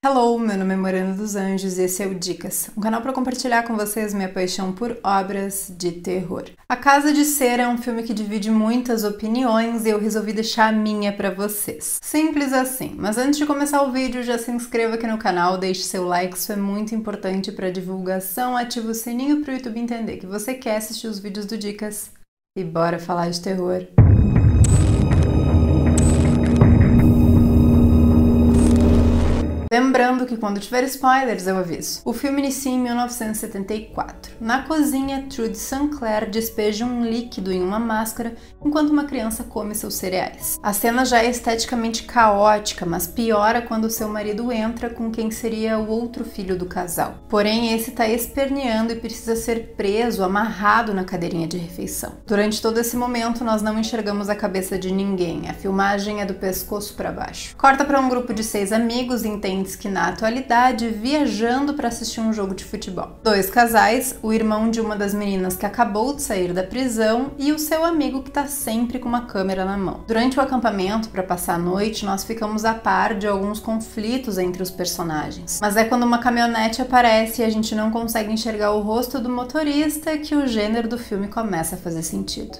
Hello, meu nome é Morena dos Anjos e esse é o Dicas, um canal para compartilhar com vocês minha paixão por obras de terror. A Casa de Cera é um filme que divide muitas opiniões e eu resolvi deixar a minha para vocês. Simples assim, mas antes de começar o vídeo já se inscreva aqui no canal, deixe seu like, isso é muito importante para divulgação, ative o sininho para o YouTube entender que você quer assistir os vídeos do Dicas e bora falar de terror. Lembrando que quando tiver spoilers eu aviso. O filme inicia em 1974. Na cozinha, Trudy Sinclair despeja um líquido em uma máscara enquanto uma criança come seus cereais. A cena já é esteticamente caótica, mas piora quando seu marido entra com quem seria o outro filho do casal. Porém, esse tá esperneando e precisa ser preso, amarrado na cadeirinha de refeição. Durante todo esse momento, nós não enxergamos a cabeça de ninguém. A filmagem é do pescoço para baixo. Corta para um grupo de 6 amigos e entende que na atualidade viajando para assistir um jogo de futebol. 2 casais, o irmão de uma das meninas que acabou de sair da prisão e o seu amigo que está sempre com uma câmera na mão. Durante o acampamento para passar a noite, nós ficamos a par de alguns conflitos entre os personagens. Mas é quando uma caminhonete aparece e a gente não consegue enxergar o rosto do motorista que o gênero do filme começa a fazer sentido.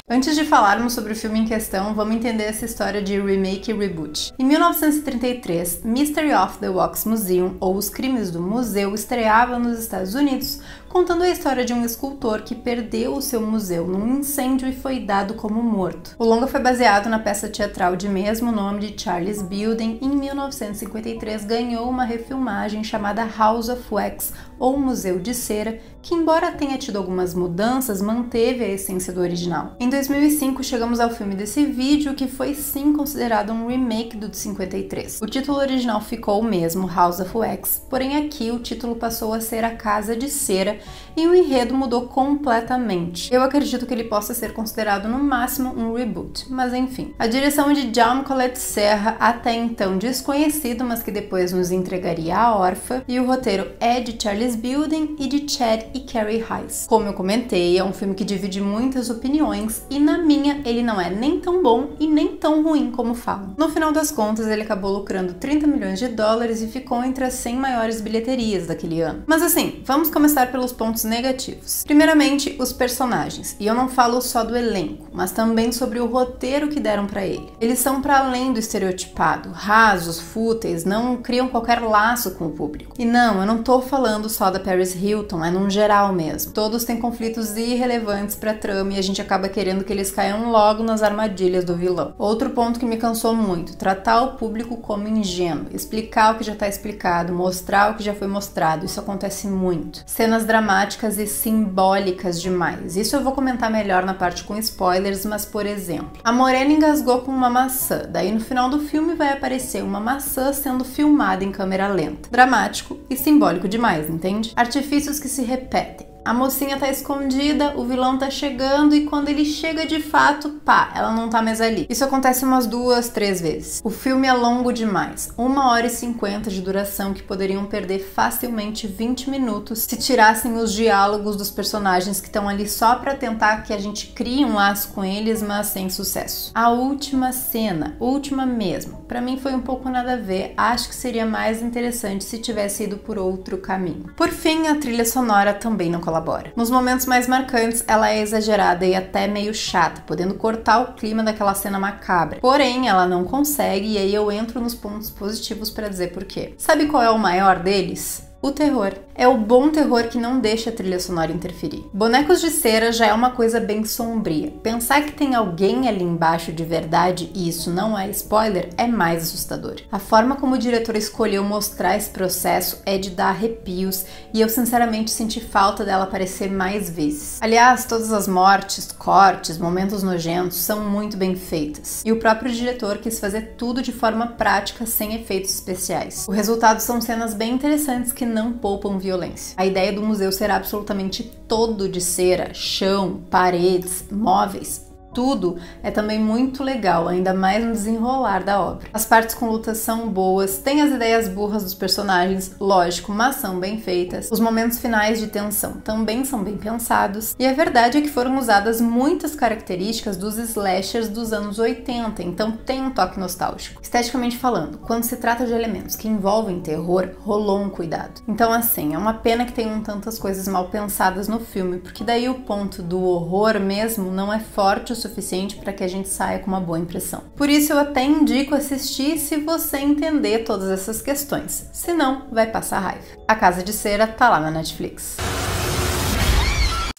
Antes de falarmos sobre o filme em questão, vamos entender essa história de remake e reboot. Em 1933, Mystery of the Wax Museum, ou Os Crimes do Museu, estreava nos Estados Unidos, contando a história de um escultor que perdeu o seu museu num incêndio e foi dado como morto. O longa foi baseado na peça teatral de mesmo nome de Charles Building e em 1953 ganhou uma refilmagem chamada House of Wax, ou Museu de Cera, que embora tenha tido algumas mudanças, manteve a essência do original. Em 2005 chegamos ao filme desse vídeo, que foi sim considerado um remake do de 53. O título original ficou o mesmo, House of Wax, porém aqui o título passou a ser A Casa de Cera e o enredo mudou completamente. Eu acredito que ele possa ser considerado no máximo um reboot, mas enfim. A direção é de Jaume Collet Serra, até então desconhecido, mas que depois nos entregaria A Órfã, e o roteiro é de Charles Building e de Chad e Carrie Heiss. Como eu comentei, é um filme que divide muitas opiniões e na minha ele não é nem tão bom e nem tão ruim como falam. No final das contas, ele acabou lucrando 30 milhões de dólares e ficou entre as 100 maiores bilheterias daquele ano. Mas assim, vamos começar pelos pontos negativos. Primeiramente, os personagens, e eu não falo só do elenco, mas também sobre o roteiro que deram pra ele. Eles são para além do estereotipado, rasos, fúteis, não criam qualquer laço com o público. E não, eu não tô falando só da Paris Hilton, é num geral mesmo. Todos têm conflitos irrelevantes pra trama e a gente acaba querendo que eles caiam logo nas armadilhas do vilão. Outro ponto que me cansou muito, tratar o público como ingênuo, explicar o que já tá explicado, mostrar o que já foi mostrado, isso acontece muito. Cenas dramáticas e simbólicas demais. Isso eu vou comentar melhor na parte com spoilers, mas por exemplo, a Morena engasgou com uma maçã, daí no final do filme vai aparecer uma maçã sendo filmada em câmera lenta. Dramático e simbólico demais, entende? Artifícios que se repetem. A mocinha tá escondida, o vilão tá chegando e quando ele chega de fato, pá, ela não tá mais ali. Isso acontece umas 2, 3 vezes. O filme é longo demais, 1h50 de duração que poderiam perder facilmente 20 minutos se tirassem os diálogos dos personagens que estão ali só pra tentar que a gente crie um laço com eles, mas sem sucesso. A última cena, última mesmo, pra mim foi um pouco nada a ver, acho que seria mais interessante se tivesse ido por outro caminho. Por fim, a trilha sonora também não colabora. Nos momentos mais marcantes, ela é exagerada e até meio chata, podendo cortar o clima daquela cena macabra. Porém, ela não consegue e aí eu entro nos pontos positivos para dizer por quê. Sabe qual é o maior deles? O terror. É o bom terror que não deixa a trilha sonora interferir. Bonecos de Cera já é uma coisa bem sombria. Pensar que tem alguém ali embaixo de verdade, e isso não é spoiler, é mais assustador. A forma como o diretor escolheu mostrar esse processo é de dar arrepios, e eu sinceramente senti falta dela aparecer mais vezes. Aliás, todas as mortes, cortes, momentos nojentos são muito bem feitas. E o próprio diretor quis fazer tudo de forma prática, sem efeitos especiais. O resultado são cenas bem interessantes que não poupam violência. A ideia do museu ser absolutamente todo de cera, chão, paredes, móveis, tudo é também muito legal, ainda mais no desenrolar da obra. As partes com lutas são boas, tem as ideias burras dos personagens, lógico, mas são bem feitas. Os momentos finais de tensão também são bem pensados, e a verdade é que foram usadas muitas características dos slashers dos anos 80, então tem um toque nostálgico. Esteticamente falando, quando se trata de elementos que envolvem terror, rolou um cuidado. Então assim, é uma pena que tenham tantas coisas mal pensadas no filme, porque daí o ponto do horror mesmo não é forte o suficiente para que a gente saia com uma boa impressão. Por isso eu até indico assistir se você entender todas essas questões, senão vai passar raiva. A Casa de Cera tá lá na Netflix.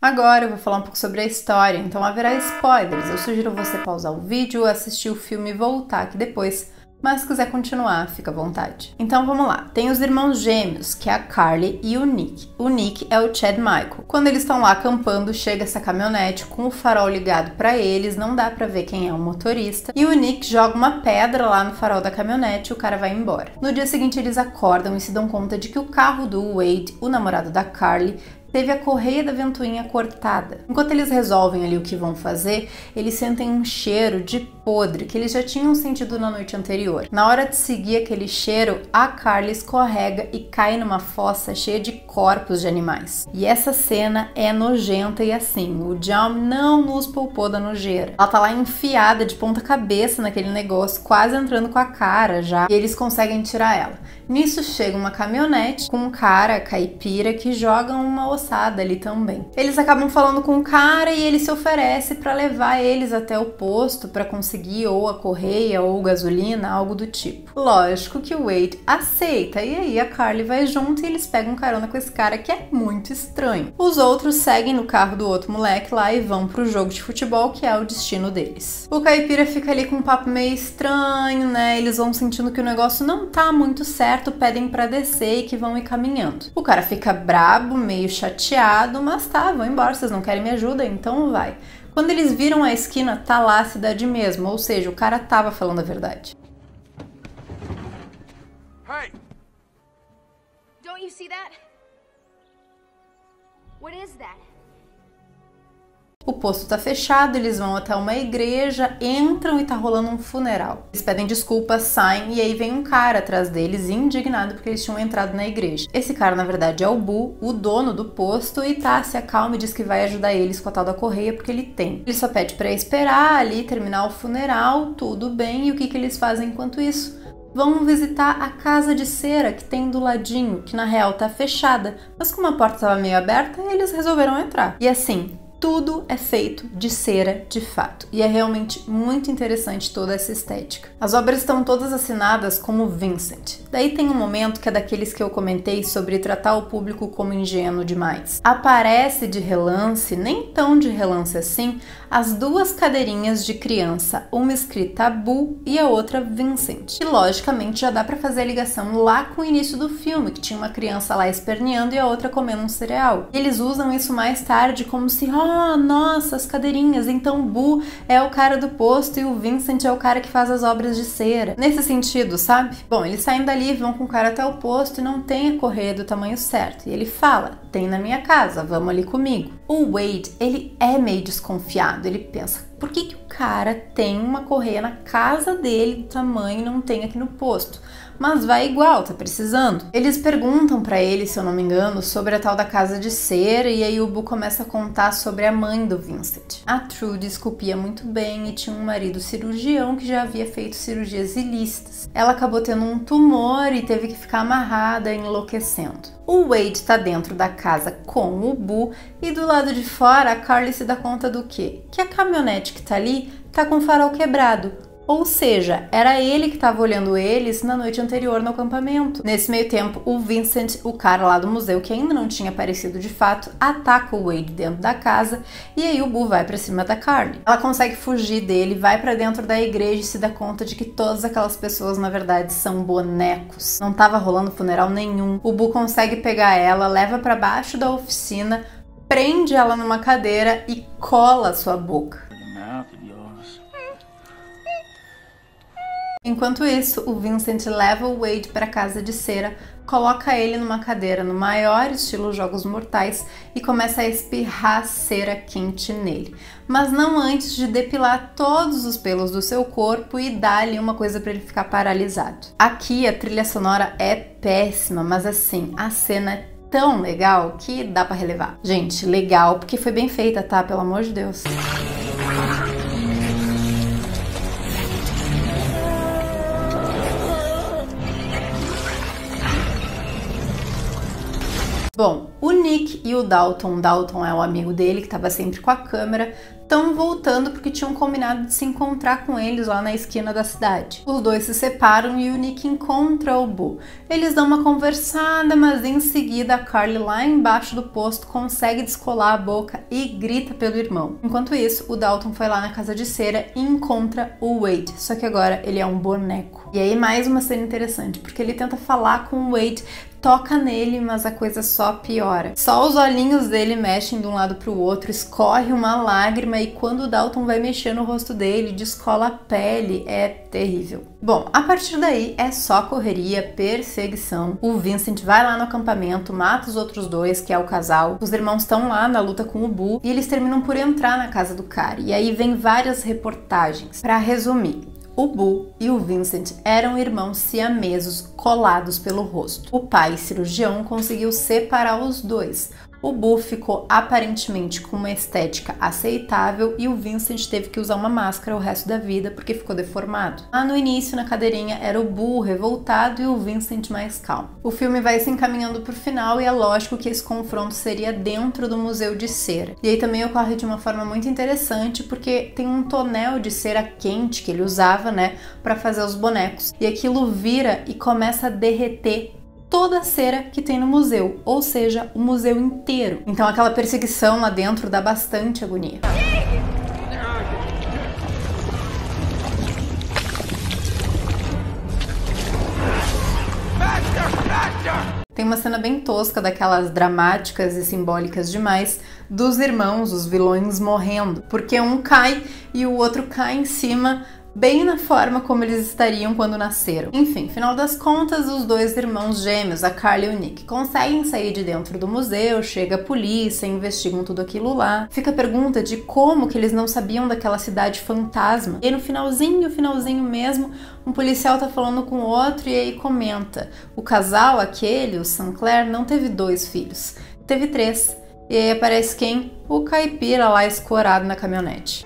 Agora eu vou falar um pouco sobre a história, então haverá spoilers. Eu sugiro você pausar o vídeo, assistir o filme e voltar aqui depois, mas se quiser continuar, fica à vontade. Então vamos lá, tem os irmãos gêmeos, que é a Carly e o Nick. O Nick é o Chad Michael. Quando eles estão lá acampando, chega essa caminhonete com o farol ligado pra eles, não dá pra ver quem é o motorista, e o Nick joga uma pedra lá no farol da caminhonete e o cara vai embora. No dia seguinte eles acordam e se dão conta de que o carro do Wade, o namorado da Carly, teve a correia da ventoinha cortada. Enquanto eles resolvem ali o que vão fazer, eles sentem um cheiro de podre que eles já tinham sentido na noite anterior. Na hora de seguir aquele cheiro, a Carly escorrega e cai numa fossa cheia de corpos de animais. E essa cena é nojenta e assim, o Jaume não nos poupou da nojeira. Ela tá lá enfiada de ponta cabeça naquele negócio, quase entrando com a cara já, e eles conseguem tirar ela. Nisso chega uma caminhonete com um cara caipira que joga uma ossada ali também. Eles acabam falando com o cara e ele se oferece para levar eles até o posto para conseguir ou a correia ou gasolina, algo do tipo. Lógico que o Wade aceita e aí a Carly vai junto e eles pegam carona com esse cara que é muito estranho. Os outros seguem no carro do outro moleque lá e vão pro jogo de futebol que é o destino deles. O caipira fica ali com um papo meio estranho, né? Eles vão sentindo que o negócio não tá muito certo, pedem pra descer e que vão ir caminhando. O cara fica brabo, meio chateado, mas tá, vão embora, vocês não querem me ajuda, então vai. Quando eles viram a esquina, tá lá a cidade mesmo, ou seja, o cara tava falando a verdade. Hey! Don't you see that? What is that? O posto tá fechado, eles vão até uma igreja, entram e tá rolando um funeral. Eles pedem desculpas, saem e aí vem um cara atrás deles, indignado porque eles tinham entrado na igreja. Esse cara, na verdade, é o Bu, o dono do posto, e tá, se acalma e diz que vai ajudar eles com a tal da correia porque ele tem. Ele só pede pra esperar ali, terminar o funeral, tudo bem, e o que que eles fazem enquanto isso? Vão visitar a Casa de Cera que tem do ladinho, que na real tá fechada, mas como a porta tava meio aberta, eles resolveram entrar. E assim, tudo é feito de cera de fato, e é realmente muito interessante toda essa estética. As obras estão todas assinadas como Vincent. Daí tem um momento que é daqueles que eu comentei sobre tratar o público como ingênuo demais. Aparece de relance, nem tão de relance assim, as duas cadeirinhas de criança, uma escrita Bu e a outra Vincent. E logicamente já dá pra fazer a ligação lá com o início do filme, que tinha uma criança lá esperneando e a outra comendo um cereal. E eles usam isso mais tarde como se, oh, nossa, as cadeirinhas, então Bu é o cara do posto e o Vincent é o cara que faz as obras de cera. Nesse sentido, sabe? Bom, eles saem dali, vão com o cara até o posto e não tem a correia do tamanho certo. E ele fala, tem na minha casa, vamos ali comigo. O Wade, ele é meio desconfiado, ele pensa, por que que o cara tem uma correia na casa dele do tamanho e não tem aqui no posto? Mas vai igual, tá precisando. Eles perguntam pra ele, se eu não me engano, sobre a tal da Casa de Cera, e aí o Bu começa a contar sobre a mãe do Vincent. A Trudy esculpia muito bem e tinha um marido cirurgião que já havia feito cirurgias ilícitas. Ela acabou tendo um tumor e teve que ficar amarrada, enlouquecendo. O Wade tá dentro da casa com o Bu e do lado de fora a Carly se dá conta do quê? Que a caminhonete que tá ali tá com o farol quebrado. Ou seja, era ele que estava olhando eles na noite anterior no acampamento. Nesse meio tempo, o Vincent, o cara lá do museu que ainda não tinha aparecido de fato, ataca o Wade dentro da casa e aí o Bu vai pra cima da Carly. Ela consegue fugir dele, vai pra dentro da igreja e se dá conta de que todas aquelas pessoas na verdade são bonecos. Não tava rolando funeral nenhum. O Bu consegue pegar ela, leva pra baixo da oficina, prende ela numa cadeira e cola sua boca. Enquanto isso, o Vincent leva o Wade para a Casa de Cera coloca ele numa cadeira no maior estilo Jogos Mortais e começa a espirrar cera quente nele. Mas não antes de depilar todos os pelos do seu corpo e dar-lhe uma coisa para ele ficar paralisado. Aqui a trilha sonora é péssima, mas assim, a cena é tão legal que dá pra relevar. Gente, legal porque foi bem feita, tá? Pelo amor de Deus. Bom, o Nick e o Dalton é o amigo dele que estava sempre com a câmera, estão voltando porque tinham combinado de se encontrar com eles lá na esquina da cidade. Os dois se separam e o Nick encontra o Boo. Eles dão uma conversada, mas em seguida a Carly lá embaixo do posto consegue descolar a boca e grita pelo irmão. Enquanto isso, o Dalton foi lá na casa de cera e encontra o Wade, só que agora ele é um boneco. E aí mais uma cena interessante, porque ele tenta falar com o Wade, toca nele, mas a coisa só piora. Só os olhinhos dele mexem de um lado para o outro, escorre uma lágrima e quando o Dalton vai mexer no rosto dele, descola a pele, é terrível. Bom, a partir daí é só correria, perseguição. O Vincent vai lá no acampamento, mata os outros dois, que é o casal. Os irmãos estão lá na luta com o Boo e eles terminam por entrar na casa do cara. E aí vem várias reportagens. Para resumir, o Boo e o Vincent eram irmãos siameses colados pelo rosto. O pai, cirurgião, conseguiu separar os dois. O Boo ficou aparentemente com uma estética aceitável e o Vincent teve que usar uma máscara o resto da vida porque ficou deformado. Lá no início, na cadeirinha, era o Boo revoltado e o Vincent mais calmo. O filme vai se encaminhando pro final e é lógico que esse confronto seria dentro do Museu de Cera. E aí também ocorre de uma forma muito interessante porque tem um tonel de cera quente que ele usava, né, para fazer os bonecos. E aquilo vira e começa a derreter toda a cera que tem no museu, ou seja, o museu inteiro. Então aquela perseguição lá dentro dá bastante agonia. Tem uma cena bem tosca, daquelas dramáticas e simbólicas demais, dos irmãos, os vilões, morrendo, porque um cai e o outro cai em cima, bem na forma como eles estariam quando nasceram. Enfim, final das contas, os dois irmãos gêmeos, a Carly e o Nick, conseguem sair de dentro do museu, chega a polícia, investigam tudo aquilo lá. Fica a pergunta de como que eles não sabiam daquela cidade fantasma. E no finalzinho mesmo, um policial tá falando com o outro e aí comenta: o casal, aquele, o Sinclair, não teve 2 filhos, teve 3. E aí aparece quem? O caipira lá escorado na caminhonete.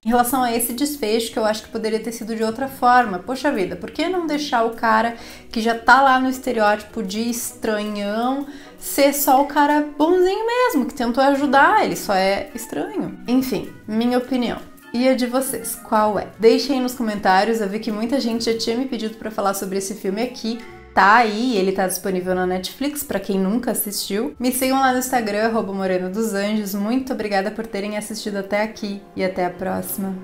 Em relação a esse desfecho, que eu acho que poderia ter sido de outra forma, poxa vida, por que não deixar o cara que já tá lá no estereótipo de estranhão ser só o cara bonzinho mesmo, que tentou ajudar, ele só é estranho? Enfim, minha opinião. E a de vocês, qual é? Deixem aí nos comentários, eu vi que muita gente já tinha me pedido pra falar sobre esse filme aqui. Tá aí, ele tá disponível na Netflix, pra quem nunca assistiu. Me sigam lá no Instagram, @Morena dos Anjos. Muito obrigada por terem assistido até aqui e até a próxima.